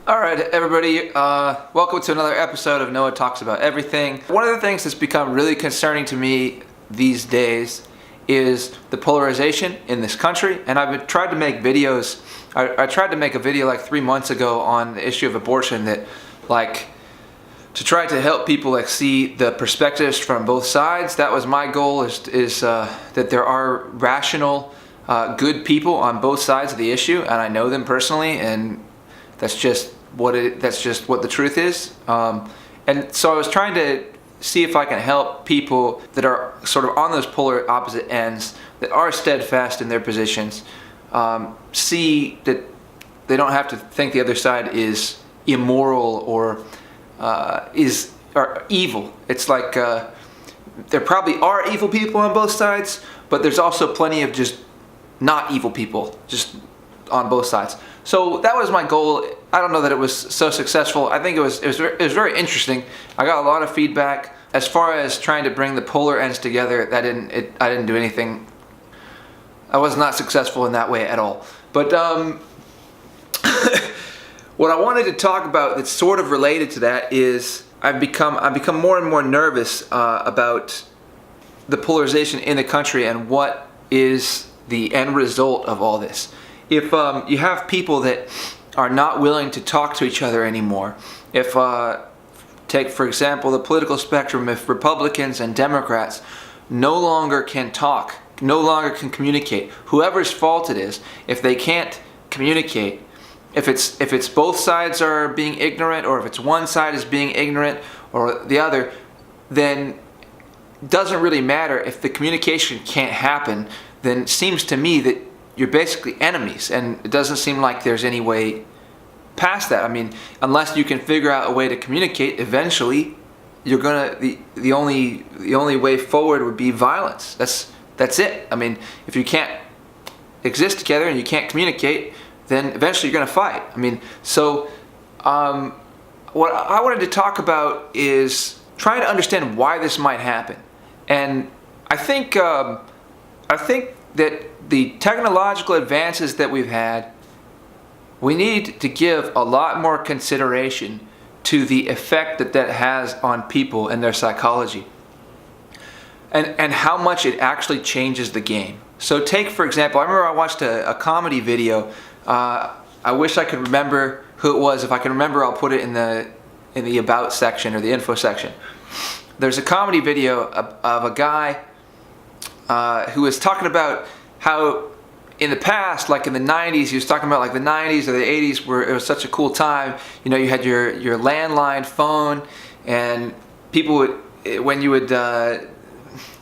All right, everybody, welcome to another episode of Noah Talks About Everything. One of the things that's become really concerning to me these days is the polarization in this country, and I've tried to make videos. I tried to make a video like 3 months ago on the issue of abortion to try to help people see the perspectives from both sides. That was my goal, is that there are rational, good people on both sides of the issue, and I know them personally, and that's just what the truth is. And so I was trying to see if I can help people that are sort of on those polar opposite ends, that are steadfast in their positions, see that they don't have to think the other side is immoral or evil. It's like there probably are evil people on both sides, but there's also plenty of just not evil people just on both sides. So that was my goal. I don't know that it was so successful. I think it was very interesting. I got a lot of feedback. As far as trying to bring the polar ends together, I didn't do anything. I was not successful in that way at all. But what I wanted to talk about that's sort of related to that is I've become more and more nervous about the polarization in the country and what is the end result of all this. If you have people that are not willing to talk to each other anymore, if take for example the political spectrum, if Republicans and Democrats no longer can talk, no longer can communicate, whoever's fault it is, if they can't communicate, if it's both sides are being ignorant, or if it's one side is being ignorant or the other, then it doesn't really matter. If the communication can't happen, then it seems to me that you're basically enemies, and it doesn't seem like there's any way past that. I mean, unless you can figure out a way to communicate, eventually you're gonna the only way forward would be violence. That's it. I mean, if you can't exist together and you can't communicate, then eventually you're gonna fight. I mean, so what I wanted to talk about is trying to understand why this might happen, and I think that the technological advances that we've had, we need to give a lot more consideration to the effect that has on people and their psychology, and how much it actually changes the game. So take, for example, I remember I watched a comedy video. I wish I could remember who it was. If I can remember, I'll put it in the about section or the info section. There's a comedy video of a guy who was talking about how in the past, like in the 90s, he was talking about like the 90s or the 80s, where it was such a cool time. You know, you had your landline phone, and people would, when you would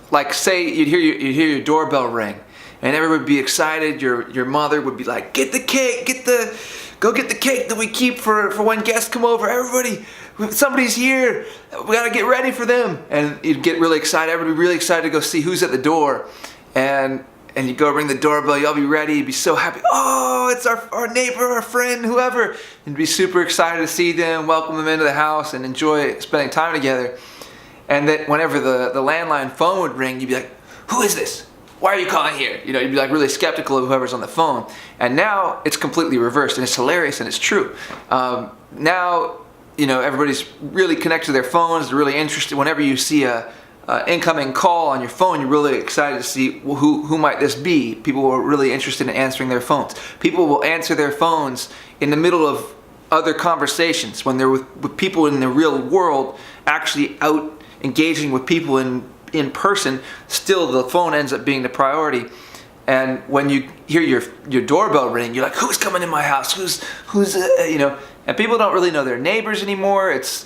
like say you'd hear your doorbell ring, and everyone would be excited. Your mother would be like, "Get the cake, go get the cake that we keep for when guests come over. Everybody, somebody's here. We gotta get ready for them." And you'd get really excited. Everybody really excited to go see who's at the door, and you go ring the doorbell. You'll be ready. You'd be so happy. Oh, it's our neighbor, our friend, whoever. And be super excited to see them, welcome them into the house, and enjoy spending time together. And that whenever the landline phone would ring, you'd be like, "Who is this? Why are you calling here?" You know, you'd be like really skeptical of whoever's on the phone. And now it's completely reversed, and it's hilarious, and it's true. Now, you know, everybody's really connected to their phones. They're really interested. Whenever you see a incoming call on your phone, you're really excited to see who might this be. People are really interested in answering their phones. People will answer their phones in the middle of other conversations when they're with people in the real world, actually out engaging with people in person. Still, the phone ends up being the priority. And when you hear your doorbell ring, you're like, "Who's coming in my house? Who's you know?" And people don't really know their neighbors anymore. It's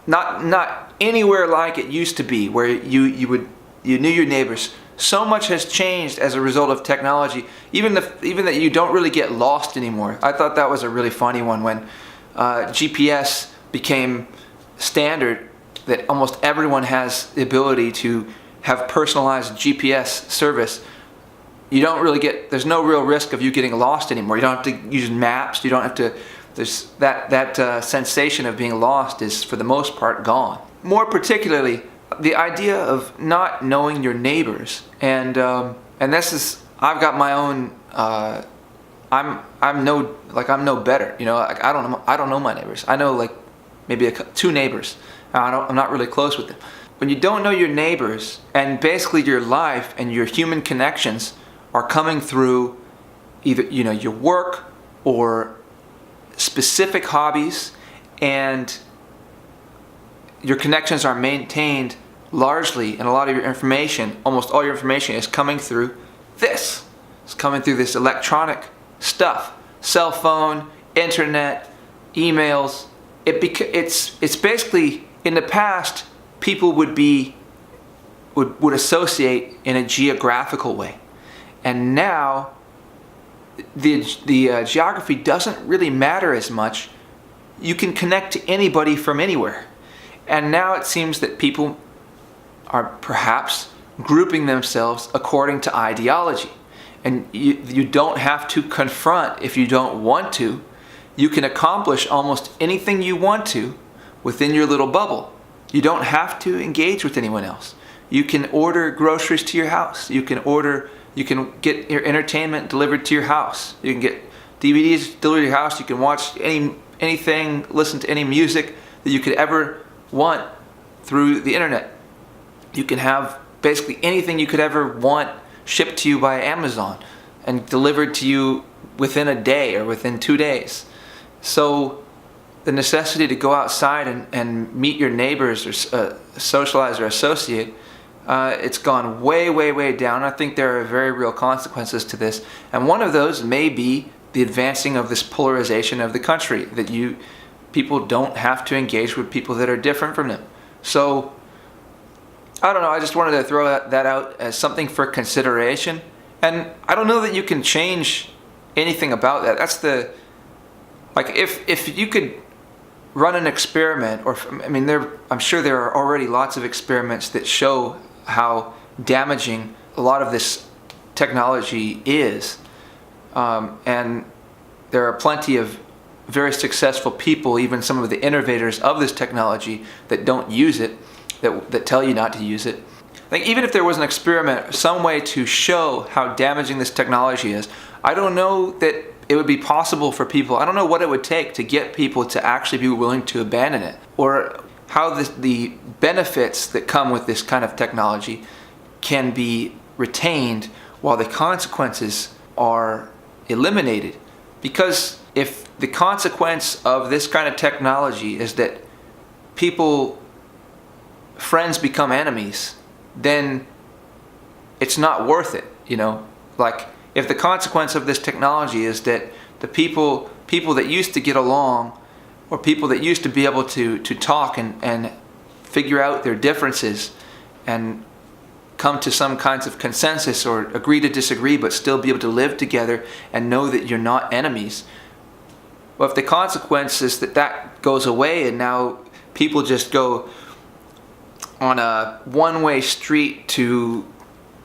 not anywhere like it used to be, where you knew your neighbors. So much has changed as a result of technology. Even that you don't really get lost anymore. I thought that was a really funny one when GPS became standard. That almost everyone has the ability to have personalized GPS service. You don't really there's no real risk of you getting lost anymore. You don't have to use maps. You don't have to. There's that sensation of being lost is for the most part gone. More particularly, the idea of not knowing your neighbors, and this is, I've got my own I'm no better. Like I don't know my neighbors. I know like maybe two neighbors. I'm not really close with them. When you don't know your neighbors, and basically your life and your human connections are coming through either your work or specific hobbies, and your connections are maintained largely, and a lot of your information, almost all your information, is coming through this. It's coming through this electronic stuff, cell phone, internet, emails. It's basically, in the past, people would associate in a geographical way, and now the geography doesn't really matter as much. You can connect to anybody from anywhere, and now it seems that people are perhaps grouping themselves according to ideology. And you don't have to confront if you don't want to. You can accomplish almost anything you want to within your little bubble. You don't have to engage with anyone else. You can order groceries to your house. You can get your entertainment delivered to your house. You can get DVDs delivered to your house. You can watch anything, listen to any music that you could ever want through the internet. You can have basically anything you could ever want shipped to you by Amazon and delivered to you within a day or within 2 days. So the necessity to go outside and meet your neighbors or socialize or associate, it's gone way, way, way down. I think there are very real consequences to this. And one of those may be the advancing of this polarization of the country, that people don't have to engage with people that are different from them. So I don't know, I just wanted to throw that out as something for consideration. And I don't know that you can change anything about that. That's if you could run an experiment, I'm sure there are already lots of experiments that show how damaging a lot of this technology is. And there are plenty of very successful people, even some of the innovators of this technology, that don't use it, that tell you not to use it. Like, even if there was an experiment, some way to show how damaging this technology is, I don't know that it would be possible for people. I don't know what it would take to get people to actually be willing to abandon it, or how the benefits that come with this kind of technology can be retained while the consequences are eliminated. Because if the consequence of this kind of technology is that friends become enemies, then it's not worth it. Like, if the consequence of this technology is that the people that used to get along, or people that used to be able to talk and figure out their differences and come to some kinds of consensus, or agree to disagree but still be able to live together and know that you're not enemies. Well, if the consequence is that goes away, and now people just go on a one-way street to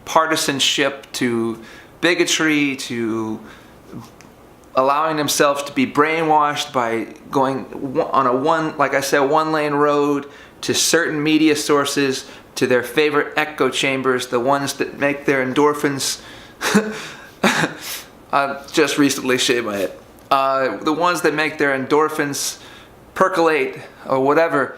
partisanship, to bigotry, to allowing themselves to be brainwashed by going on a one-lane road to certain media sources, to their favorite echo chambers, the ones that make their endorphins I just recently shaved my head. The ones that make their endorphins percolate or whatever,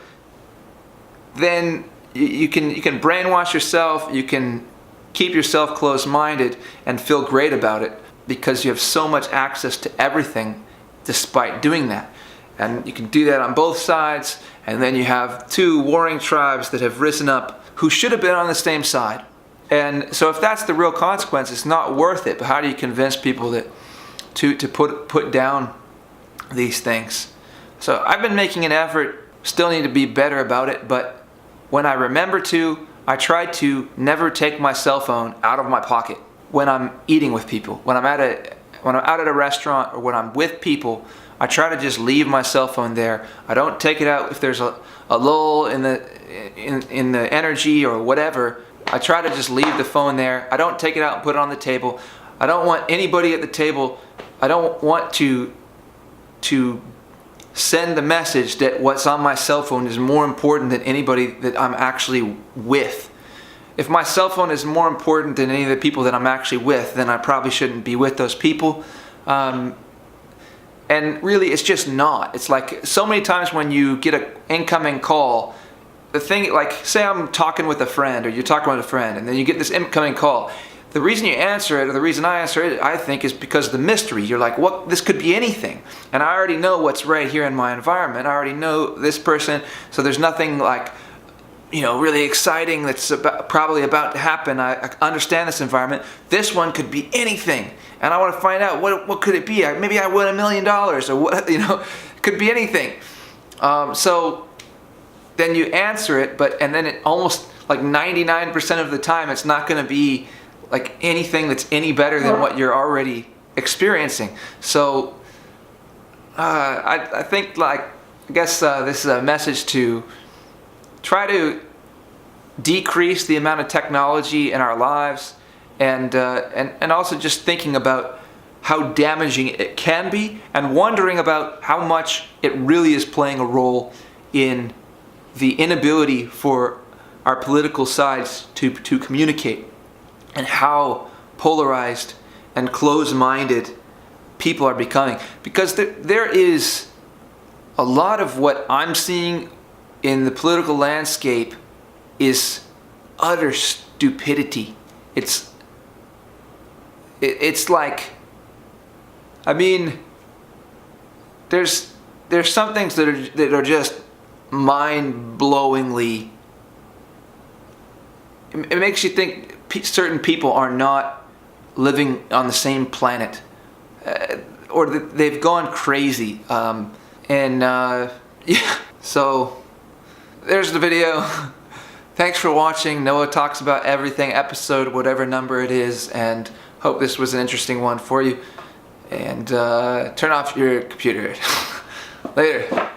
then you can brainwash yourself, you can keep yourself closed-minded and feel great about it because you have so much access to everything despite doing that. And you can do that on both sides, and then you have two warring tribes that have risen up who should have been on the same side. And so if that's the real consequence, it's not worth it. But how do you convince people that to put down these things? So I've been making an effort, still need to be better about it, but when I remember to, I try to never take my cell phone out of my pocket when I'm eating with people. When I'm out at a restaurant or when I'm with people, I try to just leave my cell phone there. I don't take it out if there's a lull in the energy or whatever. I try to just leave the phone there. I don't take it out and put it on the table. I don't want anybody at the table. I don't want to send the message that what's on my cell phone is more important than anybody that I'm actually with. If my cell phone is more important than any of the people that I'm actually with, then I probably shouldn't be with those people. And really, it's just not. It's like so many times when you get an incoming call, the thing, like say I'm talking with a friend, or you're talking with a friend, and then you get this incoming call. The reason you answer it, or the reason I answer it, I think, is because of the mystery. You're like, what? This could be anything. And I already know what's right here in my environment. I already know this person, so there's nothing like, really exciting that's probably about to happen. I understand this environment. This one could be anything. And I want to find out, what could it be? Maybe I win $1 million, or what, it could be anything. So then you answer it, and then it almost like 99% of the time, it's not going to be like anything that's any better than what you're already experiencing. So I think, like, I guess this is a message to try to decrease the amount of technology in our lives, and also just thinking about how damaging it can be, and wondering about how much it really is playing a role in the inability for our political sides to communicate, and how polarized and closed-minded people are becoming. Because there is a lot of what I'm seeing in the political landscape is utter stupidity. It's like, I mean, there's some things that are just mind-blowingly. It makes you think certain people are not living on the same planet, or that they've gone crazy. Yeah. So there's the video. Thanks for watching. Noah Talks About Everything, episode whatever number it is, and hope this was an interesting one for you. And turn off your computer. Later.